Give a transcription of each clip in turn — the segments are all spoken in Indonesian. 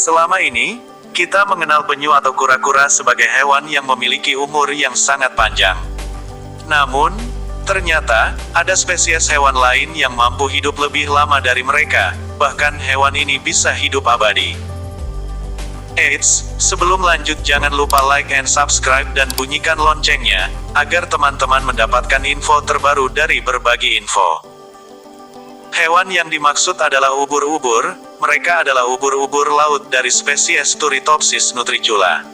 Selama ini, kita mengenal penyu atau kura-kura sebagai hewan yang memiliki umur yang sangat panjang. Namun, ternyata, ada spesies hewan lain yang mampu hidup lebih lama dari mereka, bahkan hewan ini bisa hidup abadi. Eits, sebelum lanjut jangan lupa like and subscribe dan bunyikan loncengnya, agar teman-teman mendapatkan info terbaru dari berbagi info. Hewan yang dimaksud adalah ubur-ubur, mereka adalah ubur-ubur laut dari spesies Turritopsis nutricula.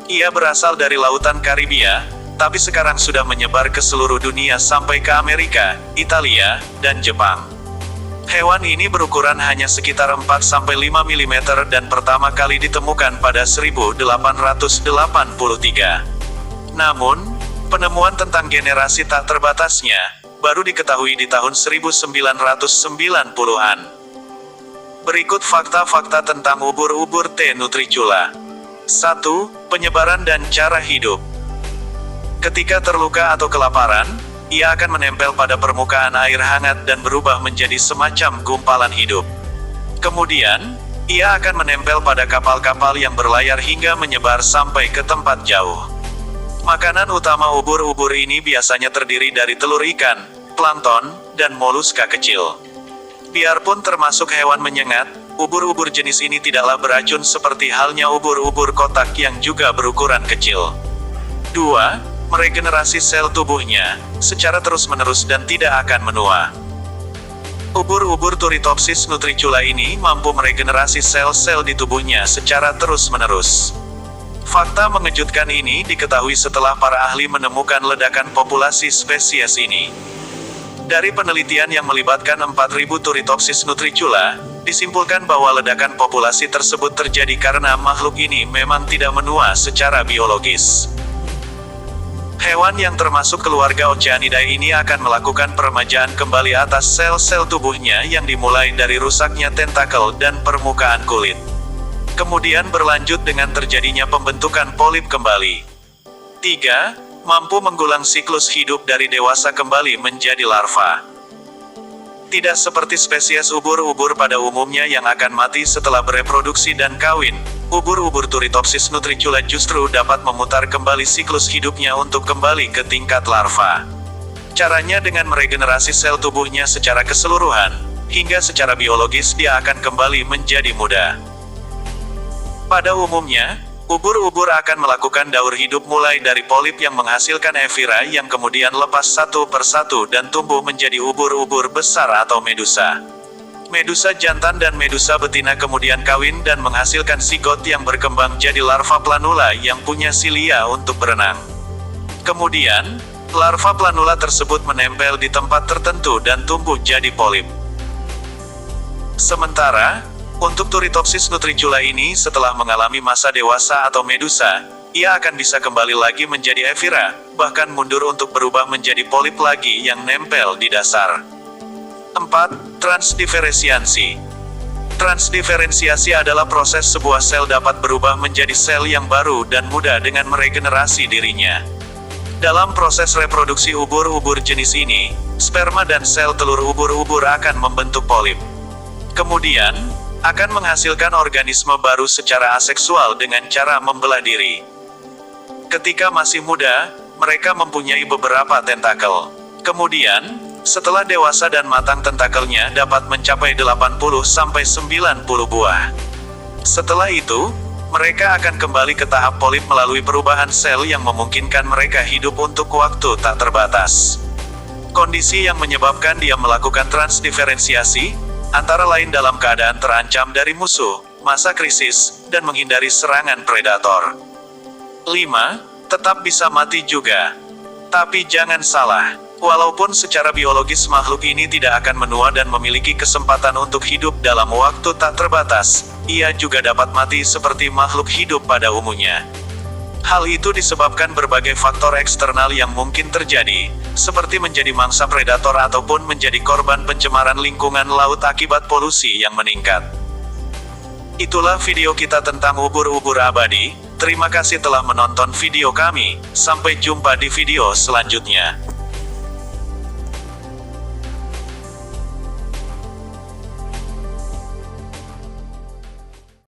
Ia berasal dari lautan Karibia, tapi sekarang sudah menyebar ke seluruh dunia sampai ke Amerika, Italia, dan Jepang. Hewan ini berukuran hanya sekitar 4-5 mm dan pertama kali ditemukan pada 1883. Namun, penemuan tentang generasi tak terbatasnya, baru diketahui di tahun 1990-an. Berikut fakta-fakta tentang ubur-ubur T. nutricula. 1. Penyebaran dan cara hidup. Ketika terluka atau kelaparan, ia akan menempel pada permukaan air hangat dan berubah menjadi semacam gumpalan hidup. Kemudian, ia akan menempel pada kapal-kapal yang berlayar hingga menyebar sampai ke tempat jauh. Makanan utama ubur-ubur ini biasanya terdiri dari telur ikan, plankton, dan moluska kecil. Biarpun termasuk hewan menyengat, ubur-ubur jenis ini tidaklah beracun seperti halnya ubur-ubur kotak yang juga berukuran kecil. 2. Meregenerasi sel tubuhnya, secara terus-menerus dan tidak akan menua. Ubur-ubur Turritopsis nutricula ini mampu meregenerasi sel-sel di tubuhnya secara terus-menerus. Fakta mengejutkan ini diketahui setelah para ahli menemukan ledakan populasi spesies ini. Dari penelitian yang melibatkan 4.000 Turritopsis nutricula, disimpulkan bahwa ledakan populasi tersebut terjadi karena makhluk ini memang tidak menua secara biologis. Hewan yang termasuk keluarga Oceanidae ini akan melakukan peremajaan kembali atas sel-sel tubuhnya yang dimulai dari rusaknya tentakel dan permukaan kulit. Kemudian berlanjut dengan terjadinya pembentukan polip kembali. 3. Mampu menggulang siklus hidup dari dewasa kembali menjadi larva. Tidak seperti spesies ubur-ubur pada umumnya yang akan mati setelah bereproduksi dan kawin, ubur-ubur Turritopsis nutricula justru dapat memutar kembali siklus hidupnya untuk kembali ke tingkat larva. Caranya dengan meregenerasi sel tubuhnya secara keseluruhan, hingga secara biologis dia akan kembali menjadi muda. Pada umumnya, ubur-ubur akan melakukan daur hidup mulai dari polip yang menghasilkan efira yang kemudian lepas satu persatu dan tumbuh menjadi ubur-ubur besar atau medusa. Medusa jantan dan medusa betina kemudian kawin dan menghasilkan zigot yang berkembang jadi larva planula yang punya silia untuk berenang. Kemudian, larva planula tersebut menempel di tempat tertentu dan tumbuh jadi polip. Sementara, untuk Turritopsis nutricula ini setelah mengalami masa dewasa atau medusa, ia akan bisa kembali lagi menjadi efira, bahkan mundur untuk berubah menjadi polip lagi yang nempel di dasar. 4. Transdiferensiasi. Transdiferensiasi adalah proses sebuah sel dapat berubah menjadi sel yang baru dan mudah dengan meregenerasi dirinya. Dalam proses reproduksi ubur-ubur jenis ini, sperma dan sel telur ubur-ubur akan membentuk polip. Kemudian, akan menghasilkan organisme baru secara aseksual dengan cara membelah diri. Ketika masih muda, mereka mempunyai beberapa tentakel. Kemudian, setelah dewasa dan matang tentakelnya dapat mencapai 80-90 buah. Setelah itu, mereka akan kembali ke tahap polip melalui perubahan sel yang memungkinkan mereka hidup untuk waktu tak terbatas. Kondisi yang menyebabkan dia melakukan transdiferensiasi, antara lain dalam keadaan terancam dari musuh, masa krisis, dan menghindari serangan predator. 5. Tetap bisa mati juga. Tapi jangan salah, walaupun secara biologis makhluk ini tidak akan menua dan memiliki kesempatan untuk hidup dalam waktu tak terbatas, ia juga dapat mati seperti makhluk hidup pada umumnya. Hal itu disebabkan berbagai faktor eksternal yang mungkin terjadi, seperti menjadi mangsa predator ataupun menjadi korban pencemaran lingkungan laut akibat polusi yang meningkat. Itulah video kita tentang ubur-ubur abadi. Terima kasih telah menonton video kami. Sampai jumpa di video selanjutnya.